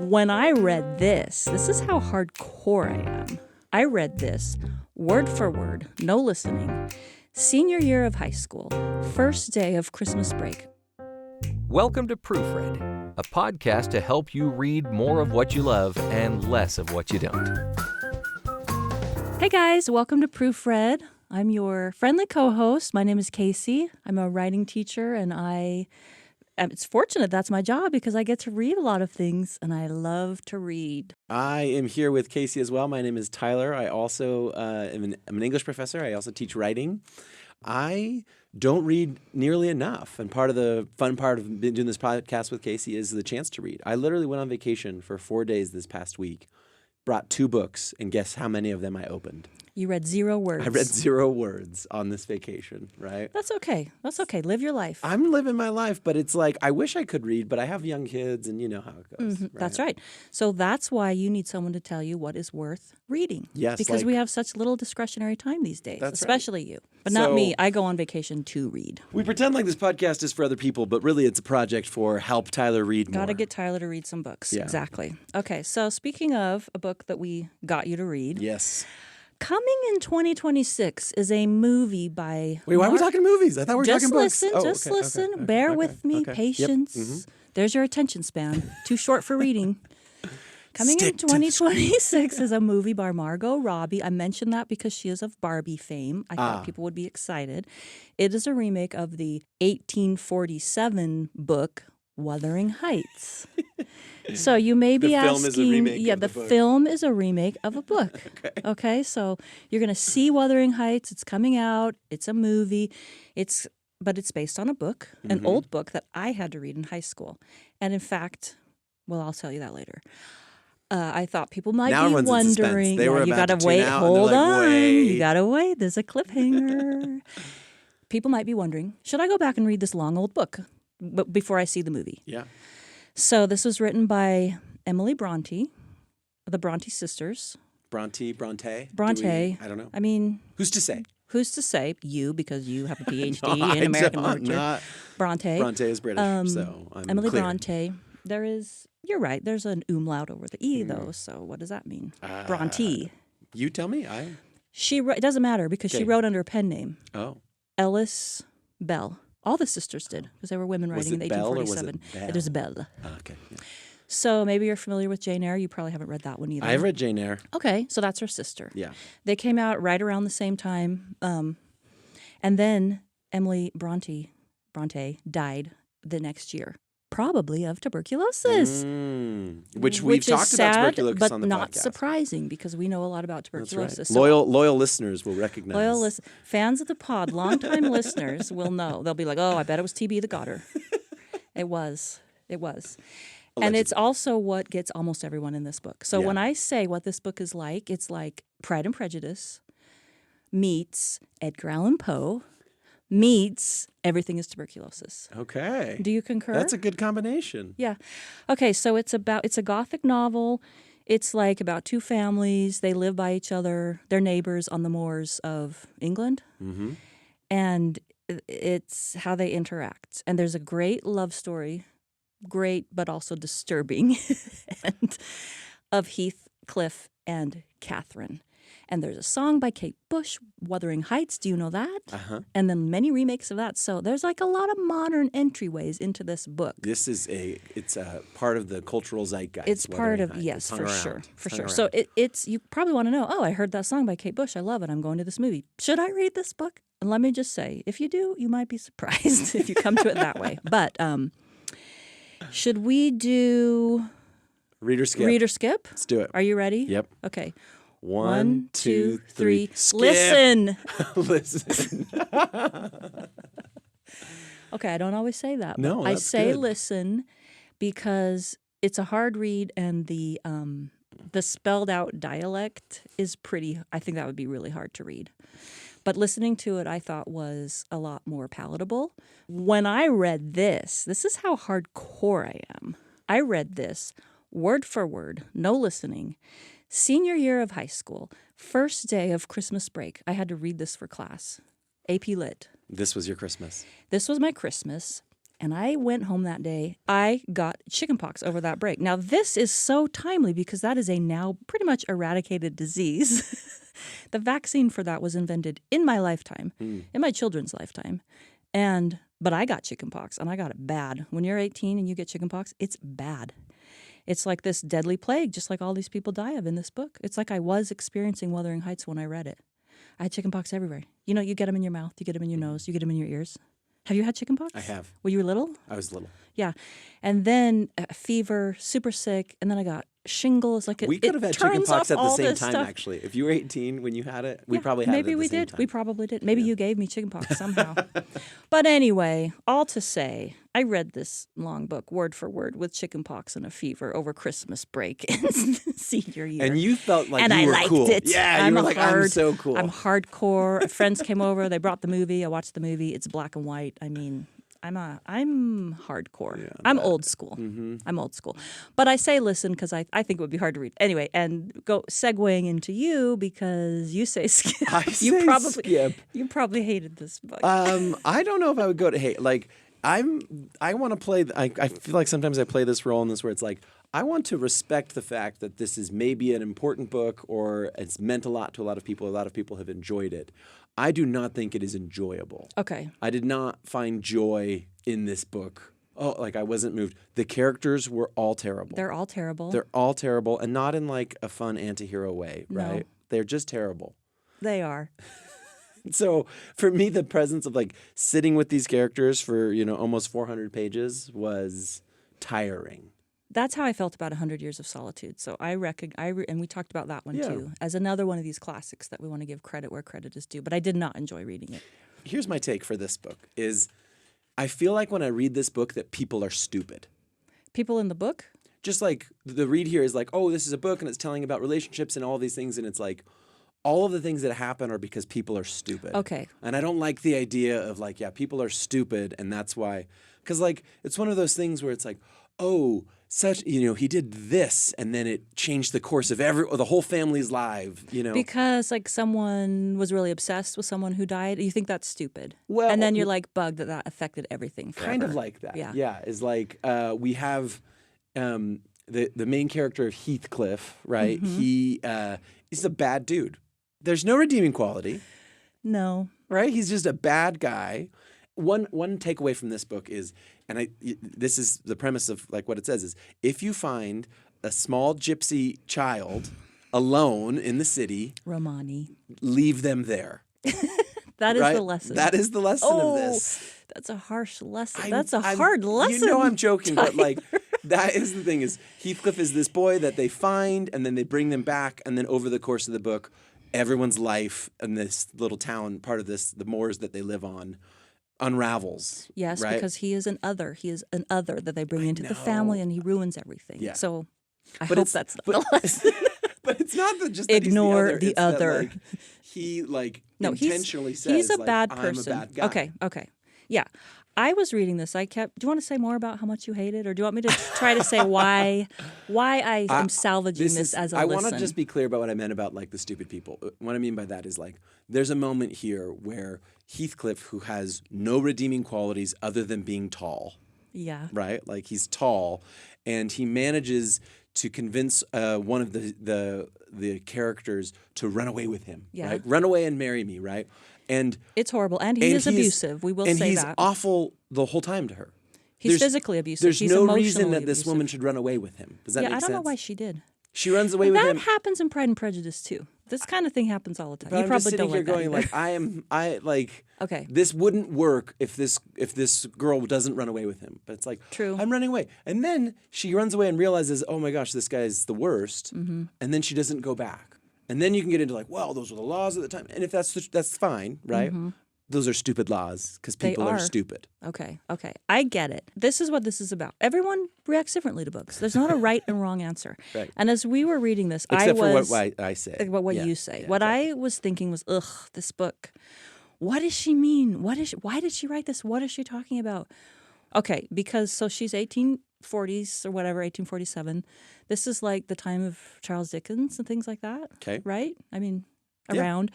When I read this is how hardcore I am. I read this word for word, no listening. Senior year of high school, first day of Christmas break. Welcome to Proofread, a podcast to help you read more of what you love and less of what you don't. Hey guys, welcome to Proofread. I'm your friendly co-host. My name is Kacy. I'm a writing teacher, and it's fortunate that's my job because I get to read a lot of things, and I love to read. I am here with Kacy as well. My name is Tyler. I also I'm an English professor. I also teach writing. I don't read nearly enough, and part of the fun part of doing this podcast with Kacy is the chance to read. I literally went on vacation for 4 days this past week, brought 2 books, and guess how many of them I opened? You read 0 words. I read 0 words on this vacation, right? That's okay. That's okay. Live your life. I'm living my life, but it's like I wish I could read, but I have young kids, and you know how it goes. Right? That's right. So that's why you need someone to tell you what is worth reading. Yes. Because we have such little discretionary time these days, That's especially right. you. But not me. I go on vacation to read. We pretend like this podcast is for other people, but really it's a project for help Tyler read more. Got to get Tyler to read some books. Yeah. Exactly. Okay, so speaking of a book that we got you to read. Yes. Coming in 2026 is a movie by Wait, why are we talking movies? I thought we were talking books. Just listen. Bear with me. Patience. Mm-hmm. There's your attention span. Too short for reading. Coming Stick in to the 2026 is a movie by Margot Robbie. I mentioned that because she is of Barbie fame. I thought people would be excited. It is a remake of the 1847 book Wuthering Heights. So you may be asking, film is a remake of the the book. film is a remake of a book. Okay, so you're going to see Wuthering Heights. It's coming out. It's a movie. But it's based on a book, an old book that I had to read in high school. And in fact, well, I'll tell you that later. I thought people might Now be everyone's in suspense. wondering. They were you about gotta to wait. tune out, and they're Hold like, on. wait. You gotta wait. There's a cliffhanger. People might be wondering, should I go back and read this long old book before I see the movie? Yeah. So this was written by Emily Brontë, the Brontë sisters. Brontë? Brontë. I don't know. I mean, Who's to say? who's to say? You, because you have a PhD No, in American I'm literature. not. Brontë. Brontë is British, so I'm Emily clear. Brontë. You're right. There's an umlaut over the E, though. So what does that mean? Brontë. You tell me. It doesn't matter because she Okay. wrote under a pen name. Oh. Ellis Bell. All the sisters did because they were women Was writing it in Bell or was 1847. it It was Bell. Okay. Yeah. So maybe you're familiar with Jane Eyre. You probably haven't read that one either. I've read Jane Eyre. Okay, so that's her sister. Yeah. They came out right around the same time. And then Emily Brontë died the next year, probably of tuberculosis. Which we've is talked sad, about tuberculosis but on the not podcast. surprising because we know a lot about That's tuberculosis. right. So Loyal listeners will recognize. fans of the pod, longtime listeners will know. They'll be like, "Oh, I bet it was TB that got her." It was. And it's also what gets almost everyone in this book. So when I say what this book is like, it's like Pride and Prejudice meets Edgar Allan Poe meets Everything is Tuberculosis. Okay. Do you concur? That's a good combination. Yeah. Okay, so it's a Gothic novel. It's like about 2 families. They live by each other. They're neighbors on the moors of England. Mm-hmm. And it's how they interact. And there's a great love story, great but also disturbing, and of Heathcliff and Catherine. And there's a song by Kate Bush, Wuthering Heights. Do you know that? Uh-huh. And then many remakes of that. So there's like a lot of modern entryways into this book. This is it's a part of the cultural zeitgeist. It's part Wuthering of, Heights. yes, It's hung for around. sure, It's for hung sure. around. So it's you probably want to know, I heard that song by Kate Bush. I love it. I'm going to this movie. Should I read this book? And let me just say, if you do, you might be surprised if you come to it that way. But should we do Reader skip. Reader skip? Let's do it. Are you ready? Yep. Okay. 1, 2, 3. Skip. Listen. Listen. Okay, I don't always say that. No, I that's say good. listen because it's a hard read and the spelled out dialect is pretty. I think that would be really hard to read. But listening to it, I thought was a lot more palatable. When I read this is how hardcore I am. I read this word for word, no listening. Senior year of high school, first day of Christmas break. I had to read this for class. AP Lit. This was your Christmas. This was my Christmas. And I went home that day. I got chickenpox over that break. Now, this is so timely because that is a now pretty much eradicated disease. The vaccine for that was invented in my lifetime, in my children's lifetime. But I got chickenpox, and I got it bad. When you're 18 and you get chickenpox, it's bad. It's like this deadly plague, just like all these people die of in this book. It's like I was experiencing Wuthering Heights when I read it. I had chickenpox everywhere. You know, you get them in your mouth, you get them in your nose, you get them in your ears. Have you had chickenpox? I have. Were you little? I was little. Yeah. And then fever, super sick, and then I got shingles. Like We could have had chickenpox at the same time, stuff. actually. If you were 18 when you had it, we Yeah, probably had it maybe at the we same did. time. We probably did. Maybe you gave me chickenpox somehow. But anyway, all to say, I read this long book word for word with chickenpox and a fever over Christmas break in senior year. And you felt like and you I were liked cool. it. Yeah, you were like, I'm so cool. I'm hardcore. Friends came over. They brought the movie. I watched the movie. It's black and white. I mean, I'm hardcore. Yeah, I'm old school. Mm-hmm. I'm old school. But I say listen because I think it would be hard to read. Anyway, and go segueing into you because you say skip. I say skip. You probably hated this book. I don't know if I would go to hate. Like, I want to play. I feel like sometimes I play this role in this where it's like, I want to respect the fact that this is maybe an important book or it's meant a lot to a lot of people. A lot of people have enjoyed it. I do not think it is enjoyable. Okay. I did not find joy in this book. Oh, like I wasn't moved. The characters were all terrible. They're all terrible. They're all terrible, and not in like a fun anti-hero way, right? No. They're just terrible. They are. So for me, the presence of like sitting with these characters for, almost 400 pages was tiring. That's how I felt about 100 Years of Solitude. So and we talked about that one too, as another one of these classics that we want to give credit where credit is due. But I did not enjoy reading it. Here's my take for this book is I feel like when I read this book that people are stupid. People in the book? Just like the read here is like, oh, this is a book and it's telling about relationships and all these things. And it's like all of the things that happen are because people are stupid. Okay. And I don't like the idea of like, yeah, people are stupid and that's why. Because like it's one of those things where it's like, oh, he did this and then it changed the course of the whole family's life, Because like someone was really obsessed with someone who died. You think that's stupid. Well, and then you're like bugged that affected everything forever. Kind of like that. Yeah. Is like we have the main character of Heathcliff, right? Mm-hmm. He's a bad dude. There's no redeeming quality. No. Right? He's just a bad guy. One takeaway from this book is, and this is the premise of like what it says is, if you find a small gypsy child alone in the city, Romani, leave them there. That is the lesson. That is the lesson of this. That's a harsh lesson. That's a hard lesson. You know I'm joking, Tyler. but like that is the thing is Heathcliff is this boy that they find and then they bring them back and then over the course of the book, everyone's life in this little town, part of this, the moors that they live on, unravels. Yes, right? because he is an other. He is an other that they bring into the family and he ruins everything. Yeah. So I hope that's not the lesson. But it's not just that ignore the other. That, like, he intentionally says he's a like, bad I'm person. a bad guy. Okay. Yeah. I was reading this. Do you want to say more about how much you hate it, or do you want me to try to say why I am salvaging this as a I listen? want to just be clear about what I meant about like the stupid people. What I mean by that is like there's a moment here where Heathcliff, who has no redeeming qualities other than being tall. Yeah. Right? Like he's tall, and he manages to convince one of the characters to run away with him. Yeah. Right? Run away and marry me. Right? And it's horrible, and he is abusive. We will say that. And he's awful the whole time to her. He's physically abusive. There's he's no emotionally reason that this abusive. woman should run away with him. Does that make sense? Yeah, I don't know why she did. She runs away with him. That happens in Pride and Prejudice too. This kind of thing happens all the time. But You I'm probably just sitting don't here like going that Okay. This wouldn't work if this girl doesn't run away with him. But it's like, true. I'm running away. And then she runs away and realizes, oh my gosh, this guy's the worst. Mm-hmm. And then she doesn't go back. And then you can get into like, well, those were the laws at the time. And if that's fine, right? Mm-hmm. Those are stupid laws because people are stupid. Okay. I get it. This is what this is about. Everyone reacts differently to books. There's not a right and wrong answer. Right. And as we were reading this, Except for what I say. What you say. Yeah, what exactly. I was thinking was, this book. What does she mean? Why did she write this? What is she talking about? Okay, because she's 1840s or whatever, 1847. This is like the time of Charles Dickens and things like that. Okay. Right? I mean, around.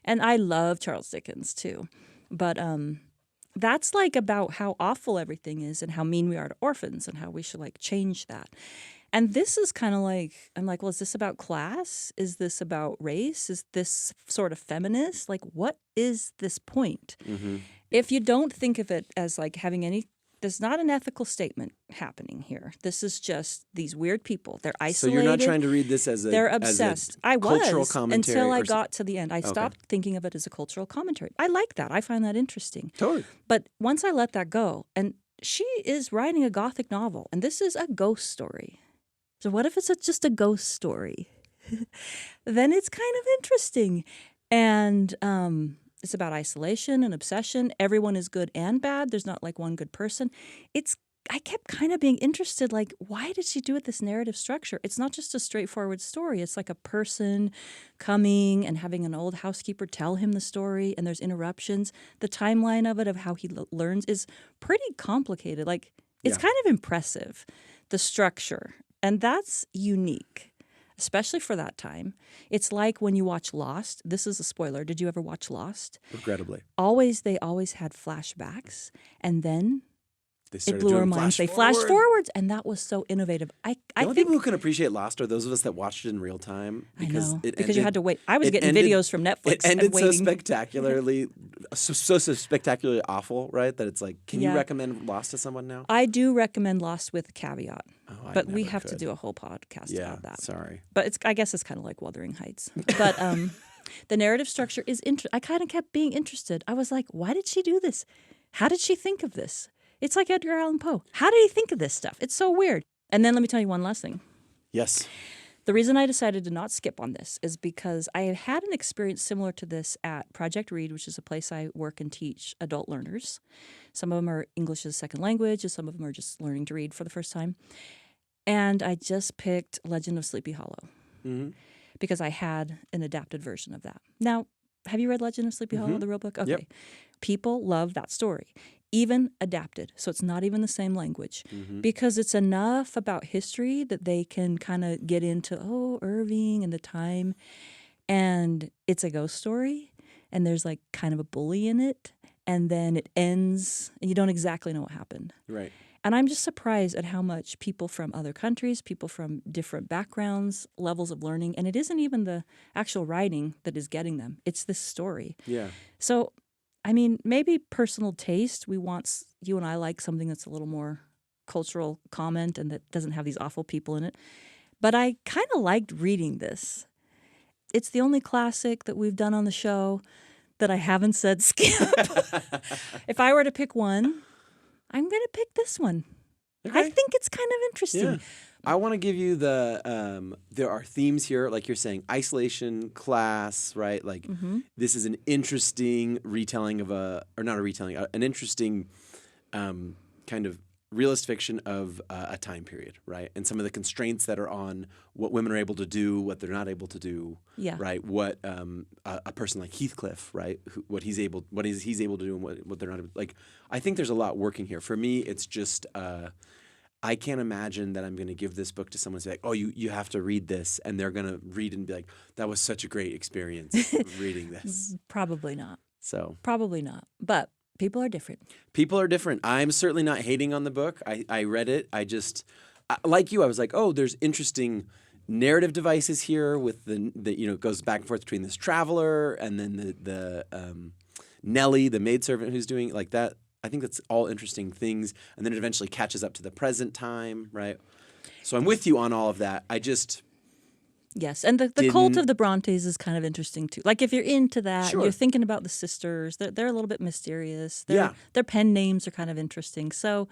And I love Charles Dickens too. But that's like about how awful everything is and how mean we are to orphans and how we should like change that. And this is kind of like, I'm like, well, is this about class? Is this about race? Is this sort of feminist? Like, what is this point? If you don't think of it as like having any, there's not an ethical statement happening here. This is just these weird people. They're isolated. So you're not trying to read this as a they're obsessed. As a cultural commentary until I got to the end. I stopped thinking of it as a cultural commentary. I like that. I find that interesting. Totally. But once I let that go, and she is writing a Gothic novel, and this is a ghost story. So what if it's just a ghost story? Then it's kind of interesting. And it's about isolation and obsession. Everyone is good and bad. There's not like one good person. I kept kind of being interested, like, why did she do it this narrative structure? It's not just a straightforward story. It's like a person coming and having an old housekeeper tell him the story, and there's interruptions. The timeline of it, of how he learns, is pretty complicated. Like, it's kind of impressive, the structure. And that's unique, especially for that time. It's like when you watch Lost. This is a spoiler. Did you ever watch Lost? Regrettably. They always had flashbacks, and then It blew our minds. They flashed forwards, and that was so innovative. The only people who can apprecict Lost are those of us that watched it in real time. Because you had to wait. I was getting videos from Netflix. It ended and waiting. so spectacularly, so spectacularly awful, right? That it's like, can you recommend Lost to someone now? I do recommend Lost with a caveat, but we have to do a whole podcast about that. Sorry, but I guess it's kind of like Wuthering Heights. But the narrative structure is interesting. I kind of kept being interested. I was like, why did she do this? How did she think of this? It's like Edgar Allan Poe. How did he think of this stuff? It's so weird. And then let me tell you one last thing. Yes. The reason I decided to not skip on this is because I had an experience similar to this at Project Read, which is a place I work and teach adult learners. Some of them are English as a second language, and some of them are just learning to read for the first time. And I just picked Legend of Sleepy Hollow because I had an adapted version of that. Now, have you read Legend of Sleepy Hollow, the real book? Okay. Yep. People love that story. Even adapted, so it's not even the same language, because it's enough about history that they can kind of get into, Irving and the time, and it's a ghost story, and there's like kind of a bully in it, and then it ends, and you don't exactly know what happened. Right. And I'm just surprised at how much people from other countries, people from different backgrounds, levels of learning, and it isn't even the actual writing that is getting them, it's this story. Yeah. So I mean, maybe personal taste. You and I like something that's a little more cultural comment and that doesn't have these awful people in it. But I kind of liked reading this. It's the only classic that we've done on the show that I haven't said skip. If I were to pick one, I'm going to pick this one. Okay. I think it's kind of interesting. Yeah. I want to give you there are themes here, like you're saying, isolation, class, right? Like this is an interesting retelling of an interesting kind of realist fiction of a time period, right? And some of the constraints that are on what women are able to do, what they're not able to do, right? What a person like Heathcliff, right? What he's able to do and what they're not able to. Like, I think there's a lot working here. For me, it's just I can't imagine that I'm going to give this book to someone and say, like, oh, you have to read this. And they're going to read it and be like, that was such a great experience reading this. Probably not. So probably not. But people are different. People are different. I'm certainly not hating on the book. I read it. Like you, I was like, oh, there's interesting narrative devices here with the it goes back and forth between this traveler and then the Nellie, the maidservant who's doing like that. I think that's all interesting things. And then it eventually catches up to the present time, right? So I'm with you on all of that. Yes, and the cult of the Brontes is kind of interesting too. Like if you're into that, you're thinking about the sisters. They're a little bit mysterious. Their pen names are kind of interesting. So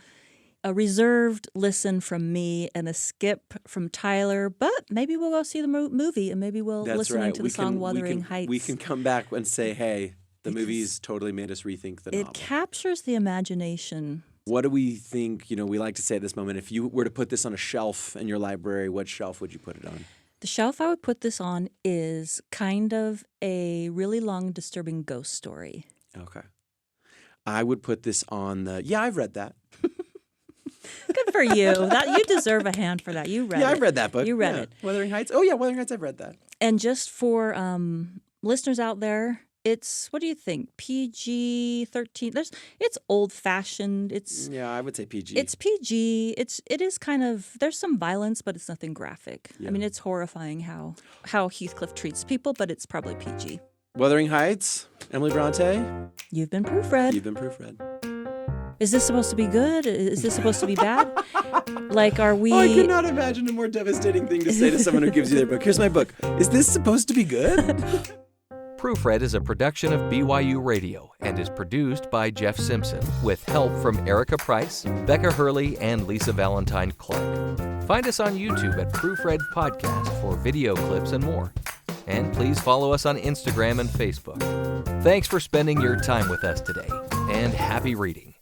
a reserved listen from me and a skip from Tyler. But maybe we'll go see the movie and maybe we'll listen to the song Wuthering Heights. We can come back and say, hey, the movie's totally made us rethink the novel. It captures the imagination. What do we think? We like to say at this moment, if you were to put this on a shelf in your library, what shelf would you put it on? The shelf I would put this on is kind of a really long, disturbing ghost story. Okay. I would put this on I've read that. Good for you. You deserve a hand for that. You read it. Yeah, I've read that book. You read it. Wuthering Heights. Oh, yeah, Wuthering Heights, I've read that. And just for listeners out there, It's what do you think? PG-13. It's old-fashioned. Yeah, I would say PG. It's PG. It is kind of, there's some violence, but it's nothing graphic. Yeah. I mean, it's horrifying how Heathcliff treats people, but it's probably PG. Wuthering Heights, Emily Brontë. You've been proofread. You've been proofread. Is this supposed to be good? Is this supposed to be bad? Like, are we... Oh, I could not imagine a more devastating thing to say to someone who gives you their book. Here's my book. Is this supposed to be good? Proofread is a production of BYU Radio and is produced by Jeff Simpson with help from Erica Price, Becca Hurley, and Lisa Valentine Clark. Find us on YouTube at Proofread Podcast for video clips and more. And please follow us on Instagram and Facebook. Thanks for spending your time with us today, and happy reading.